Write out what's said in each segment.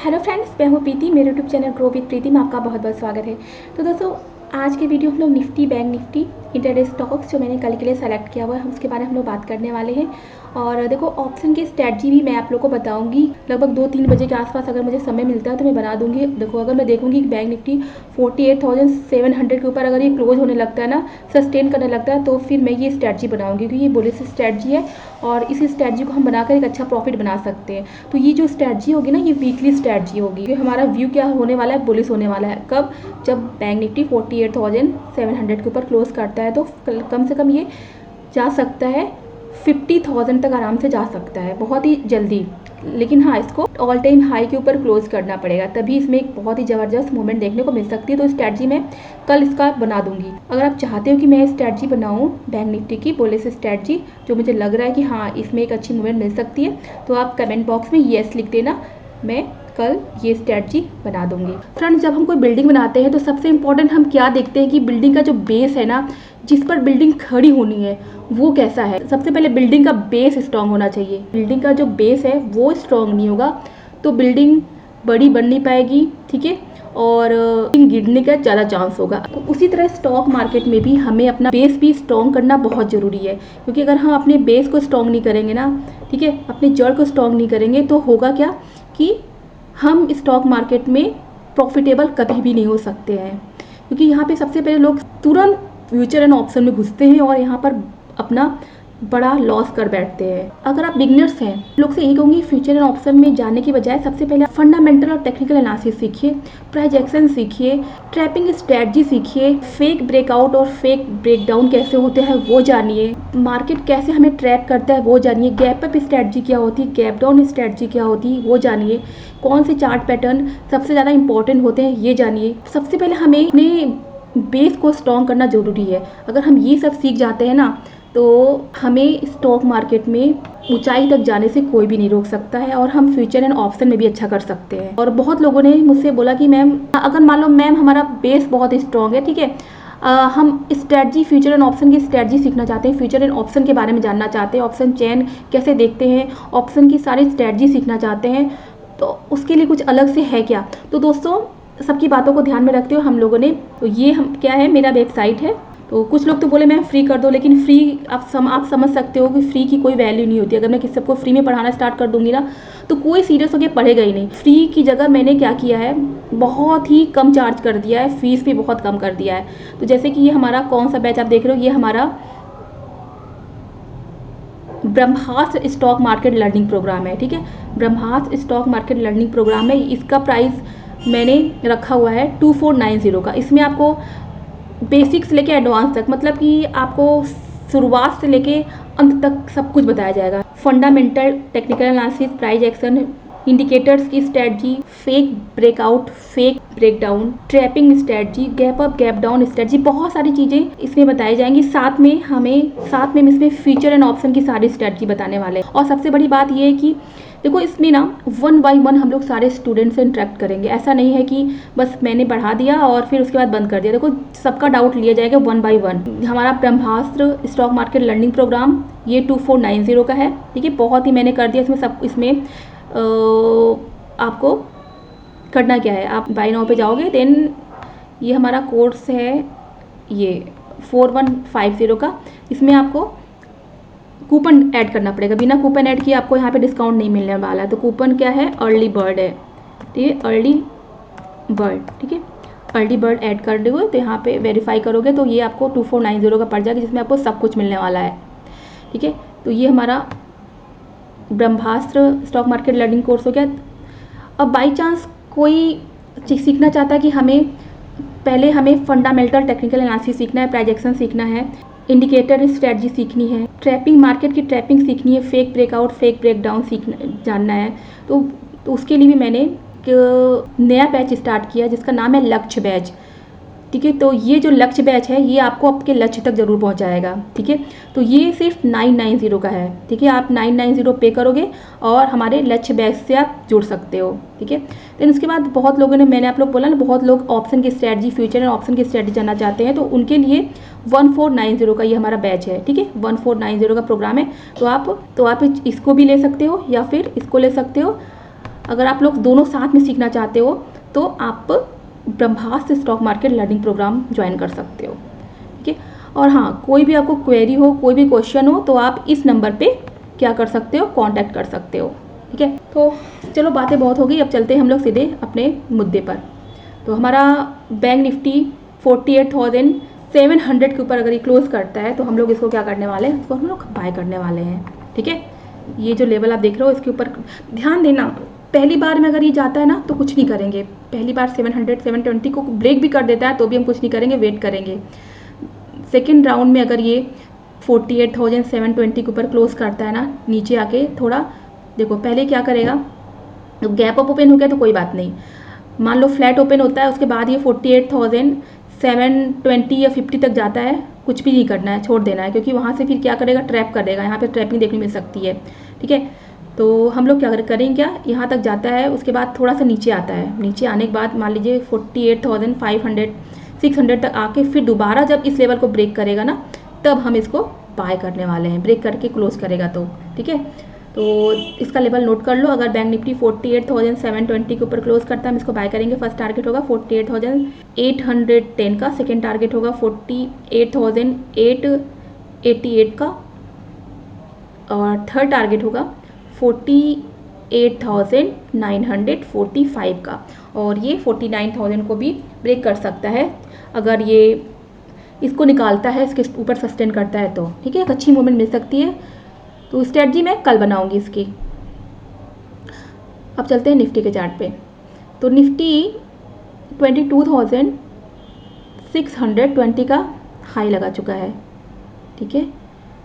Hello friends, मैं हूँ प्रीति। मेरे यूट्यूब चैनल ग्रो विद प्रीति में आपका बहुत बहुत स्वागत है। तो दोस्तों, आज की वीडियो हम लोग Nifty, bank Nifty, intraday stocks जो मैंने कल के लिए सेलेक्ट किया हुआ है, हम उसके बारे में हम लोग बात करने वाले हैं। और देखो, ऑप्शन की स्ट्रैटेजी भी मैं आप लोग को बताऊंगी। लगभग 2-3 बजे के आसपास अगर मुझे समय मिलता है तो मैं बना दूंगी। देखो, अगर मैं देखूंगी कि बैंक निफ्टी 48,700 के ऊपर अगर ये क्लोज होने लगता है ना, सस्टेन करने लगता है, तो फिर मैं ये स्ट्रैटेजी बनाऊंगी, क्योंकि ये बुलिश स्ट्रैटेजी है और इसी स्ट्रैटेजी को हम बनाकर एक अच्छा प्रॉफिट बना सकते हैं। तो ये जो स्ट्रैटेजी होगी ना, ये वीकली स्ट्रैटेजी होगी। ये हमारा व्यू क्या होने वाला है, बुलिश होने वाला है। कब? जब बैंक निफ्टी 48,700 के ऊपर क्लोज करता है, तो कम से कम ये जा सकता है 50,000 तक, आराम से जा सकता है बहुत ही जल्दी। लेकिन हाँ, इसको ऑल टाइम हाई के ऊपर क्लोज करना पड़ेगा, तभी इसमें एक बहुत ही ज़बरदस्त मूवमेंट देखने को मिल सकती है। तो स्ट्रैटेजी मैं कल इसका बना दूंगी। अगर आप चाहते हो कि मैं स्ट्रैटेजी बनाऊं बैंक निफ्टी की बुलिश स्ट्रैटेजी, जो मुझे लग रहा है कि हाँ, इसमें एक अच्छी मूवमेंट मिल सकती है, तो आप कमेंट बॉक्स में येस लिख देना। मैं कल ये स्ट्रैटेजी बना दूंगी। फ्रेंड्स, जब हम कोई बिल्डिंग बनाते हैं तो सबसे इम्पोर्टेंट हम क्या देखते हैं कि बिल्डिंग का जो बेस है ना, जिस पर बिल्डिंग खड़ी होनी है, वो कैसा है। सबसे पहले बिल्डिंग का बेस स्ट्रांग होना चाहिए। बिल्डिंग का जो बेस है वो स्ट्रांग नहीं होगा तो बिल्डिंग बड़ी बन नहीं पाएगी, ठीक है, और गिरने का ज़्यादा चांस होगा। तो उसी तरह स्टॉक मार्केट में भी हमें अपना बेस भी स्ट्रॉन्ग करना बहुत ज़रूरी है, क्योंकि अगर हम अपने बेस को स्ट्रॉन्ग नहीं करेंगे ना, ठीक है, अपने जड़ को स्ट्रॉन्ग नहीं करेंगे, तो होगा क्या कि हम स्टॉक मार्केट में प्रॉफिटेबल कभी भी नहीं हो सकते हैं। क्योंकि यहाँ पे सबसे पहले लोग तुरंत फ्यूचर एंड ऑप्शन में घुसते हैं और यहाँ पर अपना बड़ा लॉस कर बैठते हैं। अगर आप बिगनर्स हैं, लोग से यही कहूँगी, फ्यूचर एंड ऑप्शन में जाने की बजाय सबसे पहले फंडामेंटल और टेक्निकल एनालिसिस सीखिए, प्राइस एक्शन सीखिए, ट्रैपिंग स्ट्रेटजी सीखिए, फेक ब्रेकआउट और फेक ब्रेकडाउन कैसे होते हैं वो जानिए, मार्केट कैसे हमें ट्रैप करता है वो जानिए, गैप अप स्ट्रेटजी क्या होती है, गैप डाउन स्ट्रेटजी क्या होती है वो जानिए, कौन से चार्ट पैटर्न सबसे ज़्यादा इंपॉर्टेंट होते हैं ये जानिए। सबसे पहले हमें अपने बेस को स्ट्रॉन्ग करना ज़रूरी है। अगर हम ये सब सीख जाते हैं ना, तो हमें स्टॉक मार्केट में ऊंचाई तक जाने से कोई भी नहीं रोक सकता है, और हम फ्यूचर एंड ऑप्शन में भी अच्छा कर सकते हैं। और बहुत लोगों ने मुझसे बोला कि मैम, अगर मान लो मैम हमारा बेस बहुत स्ट्रॉन्ग है, ठीक है, हम स्ट्रेटजी, फ्यूचर एंड ऑप्शन की स्ट्रेटजी सीखना चाहते हैं, फ्यूचर एंड ऑप्शन के बारे में जानना चाहते हैं, ऑप्शन चेन कैसे देखते हैं, ऑप्शन की सारी स्ट्रेटजी सीखना चाहते हैं, तो उसके लिए कुछ अलग से है क्या? तो दोस्तों, सबकी बातों को ध्यान में रखते हुए हम लोगों ने, तो ये हम क्या है, मेरा वेबसाइट है। तो कुछ लोग तो बोले मैम फ्री कर दो, लेकिन फ्री आप समझ सकते हो कि फ्री की कोई वैल्यू नहीं होती। अगर मैं किसी सबको फ्री में पढ़ाना स्टार्ट कर दूंगी ना, तो कोई सीरियस होकर पढ़ेगा ही नहीं। फ्री की जगह मैंने क्या किया है, बहुत ही कम चार्ज कर दिया है, फीस भी बहुत कम कर दिया है। तो जैसे कि ये हमारा कौन सा बैच आप देख रहे हो, ये हमारा ब्रह्मास्त्र स्टॉक मार्केट लर्निंग प्रोग्राम है, ठीक है, ब्रह्मास्त्र स्टॉक मार्केट लर्निंग प्रोग्राम है। इसका प्राइस मैंने रखा हुआ है 2490 का। इसमें आपको बेसिक से लेके एडवांस तक, मतलब कि आपको शुरुआत से लेके अंत तक सब कुछ बताया जाएगा। Fundamental, technical analysis, price action, indicators की strategy, fake breakout, fake breakdown, trapping strategy, gap up gap down strategy, बहुत सारी चीज़ें इसमें बताई जाएंगी। साथ में इसमें फ्यूचर एंड ऑप्शन की सारी स्ट्रेटजी बताने वाले हैं। और सबसे बड़ी बात यह है कि देखो, इसमें ना 1 बाय 1 हम लोग सारे स्टूडेंट से इंटरेक्ट करेंगे। ऐसा नहीं है कि बस मैंने पढ़ा दिया और फिर उसके बाद बंद कर दिया। देखो, सबका डाउट लिया जाएगा 1 बाय 1। हमारा ब्रह्मास्त्र स्टॉक मार्केट लर्निंग प्रोग्राम ये 2490 का है, ठीक है, बहुत ही मैंने कर दिया। इसमें आपको करना क्या है, आप बाय नाउ पे जाओगे, देन ये हमारा कोर्स है, ये 4150 का। इसमें आपको कूपन ऐड करना पड़ेगा। बिना कूपन ऐड किए आपको यहाँ पे डिस्काउंट नहीं मिलने वाला है। तो कूपन क्या है, अर्ली बर्ड है, ठीक है, अर्ली बर्ड, ठीक है, अर्ली बर्ड ऐड कर दोगे तो यहाँ पे वेरीफाई करोगे तो ये आपको 2490 का पड़ जाएगा, जिसमें आपको सब कुछ मिलने वाला है, ठीक है। तो ये हमारा ब्रह्मास्त्र स्टॉक मार्केट लर्निंग कोर्स हो गया। अब बाई चांस कोई सीखना चाहता है कि हमें फंडामेंटल टेक्निकल एनालिसिस सीखना है, प्राइजेक्शन सीखना है, इंडिकेटर स्ट्रेटजी सीखनी है, ट्रैपिंग, मार्केट की ट्रैपिंग सीखनी है, फेक ब्रेकआउट, फेक ब्रेकडाउन जानना है, तो उसके लिए भी मैंने एक नया बैच स्टार्ट किया जिसका नाम है लक्ष्य बैच, ठीक है। तो ये जो लक्ष्य बैच है, ये आपको आपके लक्ष्य तक जरूर पहुंचाएगा, ठीक है। तो ये सिर्फ 990 का है, ठीक है, आप 990 पे करोगे और हमारे लक्ष्य बैच से आप जुड़ सकते हो, ठीक है। देन उसके बाद बहुत लोगों ने, मैंने आप लोग बोला ना, बहुत लोग ऑप्शन की स्ट्रेटजी, फ्यूचर एंड ऑप्शन की स्ट्रेटजी जानना चाहते हैं, तो उनके लिए 1490 का ये हमारा बैच है, ठीक है, 1490 का प्रोग्राम है। तो आप इसको भी ले सकते हो या फिर इसको ले सकते हो। अगर आप लोग दोनों साथ में सीखना चाहते हो तो आप Brahmastra stock market learning program join कर सकते हो, ठीक है। और हाँ, कोई भी आपको क्वेरी हो, कोई भी क्वेश्चन हो तो आप इस नंबर पे क्या कर सकते हो, कांटेक्ट कर सकते हो, ठीक है। तो चलो बातें बहुत हो गई, अब चलते हैं हम लोग सीधे अपने मुद्दे पर। तो हमारा बैंक निफ्टी 48,700 के ऊपर अगर ये क्लोज करता है तो हम लोग इसको क्या करने वाले हैं, इसको हम लोग बाय करने वाले हैं, ठीक है। ये जो लेवल आप देख रहे हो इसके ऊपर ध्यान देना, पहली बार में अगर ये जाता है ना तो कुछ नहीं करेंगे, पहली बार 700 720 को ब्रेक भी कर देता है तो भी हम कुछ नहीं करेंगे, वेट करेंगे। सेकेंड राउंड में अगर ये 48,720 के ऊपर क्लोज करता है ना, नीचे आके थोड़ा देखो, पहले क्या करेगा, गैप अप ओपन हो गया तो कोई बात नहीं, मान लो फ्लैट ओपन होता है, उसके बाद ये 48,720 या 50 तक जाता है, कुछ भी नहीं करना है, छोड़ देना है, क्योंकि वहाँ से फिर क्या करेगा, ट्रैप कर देगा, यहाँ पे ट्रैपिंग देखने मिल सकती है, ठीक है। तो हम लोग क्या करेंगे, क्या यहाँ तक जाता है, उसके बाद थोड़ा सा नीचे आता है, नीचे आने के बाद मान लीजिए 48,500 600 तक आके फिर दोबारा जब इस लेवल को ब्रेक करेगा ना, तब हम इसको बाय करने वाले हैं, ब्रेक करके क्लोज करेगा तो, ठीक है। तो इसका लेवल नोट कर लो, अगर बैंक निफ्टी 48,720 के ऊपर क्लोज करता है हम इसको बाय करेंगे। फर्स्ट टारगेट होगा 48,810 का, सेकेंड टारगेट होगा 48,888 का, और थर्ड टारगेट होगा 48,945 का, और ये 49,000 को भी ब्रेक कर सकता है अगर ये इसको निकालता है, इसके ऊपर सस्टेन करता है तो, ठीक है। एक अच्छी मूवमेंट मिल सकती है, तो स्ट्रेटजी मैं कल बनाऊंगी इसकी। अब चलते हैं निफ्टी के चार्ट पे। तो निफ्टी 22,620 का हाई लगा चुका है, ठीक है।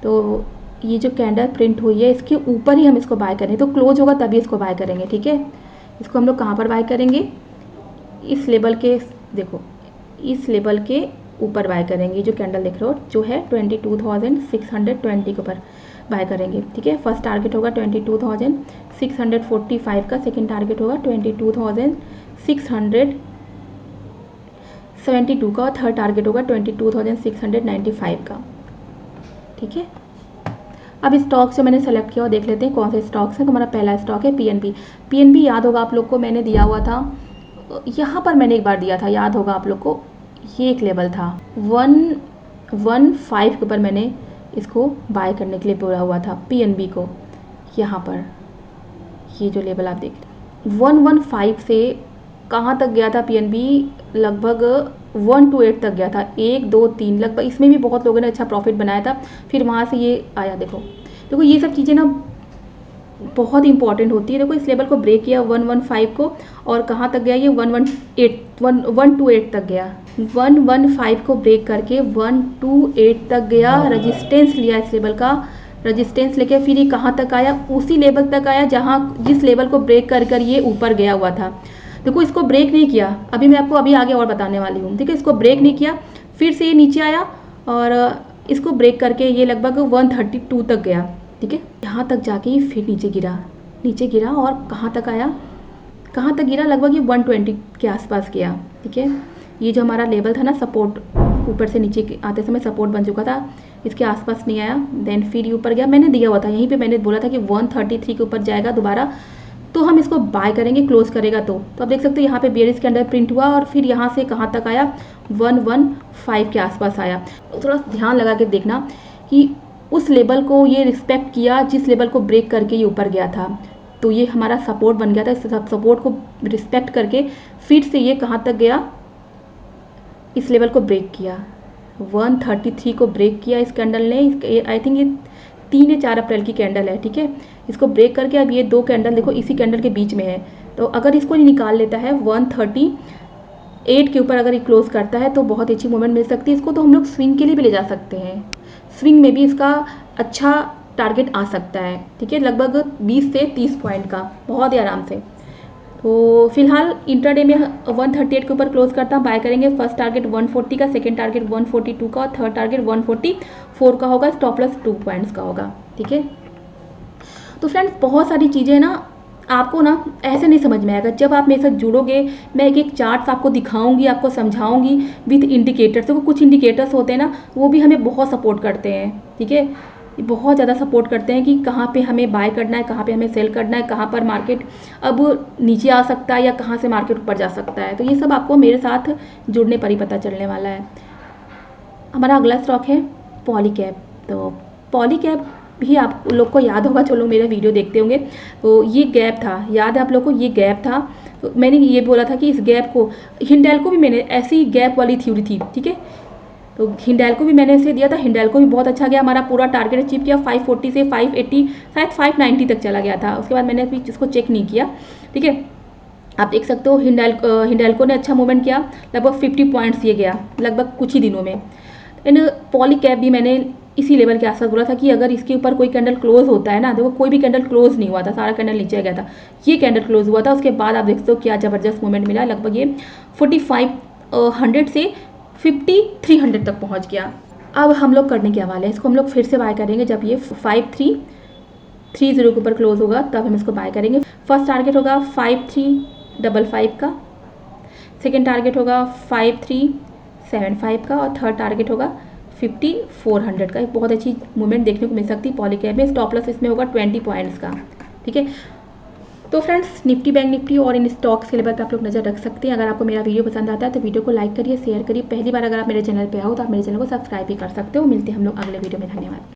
तो ये जो कैंडल प्रिंट हुई है इसके ऊपर ही हम इसको बाय करें, तो क्लोज होगा तभी इसको बाय करेंगे, ठीक है। इसको हम लोग कहाँ पर बाय करेंगे, इस लेवल के, देखो इस लेवल के ऊपर बाय करेंगे, जो कैंडल देख रहे हो जो है 22,620 के ऊपर बाय करेंगे, ठीक है। फर्स्ट टारगेट होगा 22,645 का, सेकेंड टारगेट होगा 22,672 का, और थर्ड टारगेट होगा 22,695 का, ठीक है। अब स्टॉक्स जो मैंने सेलेक्ट किया वो देख लेते हैं कौन से स्टॉक्स हैं। तो हमारा पहला स्टॉक है पीएनबी। पीएनबी याद होगा आप लोग को, मैंने दिया हुआ था यहाँ पर, मैंने एक बार दिया था, याद होगा आप लोग को, ये एक लेवल था 115 के ऊपर मैंने इसको बाय करने के लिए बोला हुआ था पीएनबी को। यहाँ पर ये जो लेवल आप देख 115 से कहाँ तक गया था पीएनबी, लगभग 128 तक गया था, 1 2 3 लगभग, इसमें भी बहुत लोगों ने अच्छा प्रॉफिट बनाया था। फिर वहाँ से ये आया, देखो देखो ये सब चीज़ें ना बहुत इंपॉर्टेंट होती है। देखो इस लेवल को ब्रेक किया 115 को, और कहाँ तक गया ये 128 तक गया, 115 को ब्रेक करके 128 तक गया, रेजिस्टेंस लिया इस लेवल का, रेजिस्टेंस लेके फिर ये कहाँ तक आया, उसी लेवल तक आया जहाँ जिस लेवल को ब्रेक कर कर ये ऊपर गया हुआ था। देखो इसको ब्रेक नहीं किया, अभी मैं आपको अभी आगे और बताने वाली हूँ, ठीक है। इसको ब्रेक नहीं किया, फिर से ये नीचे आया और इसको ब्रेक करके ये लगभग 132 तक गया, ठीक है। यहाँ तक जाके ये फिर नीचे गिरा और कहाँ तक आया, कहाँ तक गिरा, लगभग ये 120 के आसपास गया, ठीक है। ये जो हमारा लेवल था ना सपोर्ट, ऊपर से नीचे आते समय सपोर्ट बन चुका था, इसके आसपास नहीं आया, देन फिर ये ऊपर गया, मैंने दिया हुआ था यहीं पे, मैंने बोला था कि 133 के ऊपर जाएगा दोबारा तो हम इसको बाय करेंगे, क्लोज करेगा तो आप देख सकते हो यहाँ पे बेयरिश कैंडल प्रिंट हुआ और फिर यहाँ से कहाँ तक आया, 115 के आसपास आया। थोड़ा ध्यान लगा के देखना कि उस लेवल को ये रिस्पेक्ट किया जिस लेवल को ब्रेक करके ये ऊपर गया था, तो ये हमारा सपोर्ट बन गया था। इस सपोर्ट को रिस्पेक्ट करके फिर से ये कहाँ तक गया, इस लेवल को ब्रेक किया, 133 को ब्रेक किया इस कैंडल ने। आई थिंक ये 3 या 4 अप्रैल की कैंडल है, ठीक है। इसको ब्रेक करके अब ये 2 कैंडल देखो इसी कैंडल के बीच में है, तो अगर इसको निकाल लेता है 138 के ऊपर अगर ये क्लोज करता है तो बहुत अच्छी मूवमेंट मिल सकती है। इसको तो हम लोग स्विंग के लिए भी ले जा सकते हैं, स्विंग में भी इसका अच्छा टारगेट आ सकता है, ठीक है, लगभग 20 से 30 पॉइंट का, बहुत ही आराम से। तो फिलहाल इंटरडे में 138 के ऊपर क्लोज करता बाय करेंगे। फर्स्ट टारगेट 140 का, सेकंड टारगेट 142 का और थर्ड टारगेट 144 का होगा, स्टॉप लॉस 2 पॉइंट्स का होगा, ठीक है। तो फ्रेंड्स बहुत सारी चीज़ें ना आपको ना ऐसे नहीं समझ में आएगा, जब आप मेरे साथ जुड़ोगे मैं एक एक चार्ट्स आपको दिखाऊंगी, आपको समझाऊंगी विथ इंडिकेटर्स। तो कुछ इंडिकेटर्स होते हैं ना वो भी हमें बहुत सपोर्ट करते हैं, ठीक है। बहुत ज़्यादा सपोर्ट करते हैं कि कहाँ पे हमें बाय करना है, कहाँ पे हमें सेल करना है, कहाँ पर मार्केट अब नीचे आ सकता है या कहाँ से मार्केट ऊपर जा सकता है। तो ये सब आपको मेरे साथ जुड़ने पर ही पता चलने वाला है। हमारा अगला स्टॉक है पॉलीकैब। तो पॉलीकैब भी आप लोग को याद होगा, जो लोग मेरा वीडियो देखते होंगे, तो ये गैप था, याद है आप लोग को, ये गैप था। तो मैंने ये बोला था कि इस गैप को, हिंडाल्को भी मैंने ऐसी गैप वाली थ्योरी थी, ठीक है। तो हिंडाल्को भी मैंने ऐसे दिया था, हिंडाल्को भी बहुत अच्छा गया, हमारा पूरा टारगेट अचीव किया, 540 से 580 शायद 590 तक चला गया था। उसके बाद मैंने अभी इसको चेक नहीं किया, ठीक है। आप देख सकते हो हिंडाल्को ने अच्छा मूवमेंट किया, लगभग 50 पॉइंट्स ये गया लगभग कुछ ही दिनों में। इन पॉलीकैब भी मैंने इसी लेवल के आसपास बोला था कि अगर इसके ऊपर कोई कैंडल क्लोज होता है ना, देखो कोई भी कैंडल क्लोज नहीं हुआ था, सारा कैंडल नीचे गया था, ये कैंडल क्लोज हुआ था। उसके बाद आप देखते हो क्या ज़बरदस्त मूवमेंट मिला, लगभग ये 4500 से 5300 तक पहुंच गया। अब हम लोग करने के हवाले हैं, इसको हम लोग फिर से बाय करेंगे जब ये 5330 के ऊपर क्लोज होगा, तब हम इसको बाय करेंगे। फर्स्ट टारगेट होगा 5355 का, सेकेंड टारगेट होगा 5375 का, और थर्ड टारगेट होगा 5400 का। एक बहुत अच्छी मूवमेंट देखने को मिल सकती है पॉलीकैब में। स्टॉप लॉस इसमें होगा 20 पॉइंट्स का, ठीक है। तो फ्रेंड्स, निफ्टी बैंक निफ्टी और इन स्टॉक्स के लेवल पर आप लोग नज़र रख सकते हैं। अगर आपको मेरा वीडियो पसंद आता है तो वीडियो को लाइक करिए, शेयर करिए। पहली बार अगर आप मेरे चैनल पे आओ तो आप मेरे चैनल को सब्सक्राइब भी कर सकते हो। मिलते हैं हम लोग अगले वीडियो में। धन्यवाद।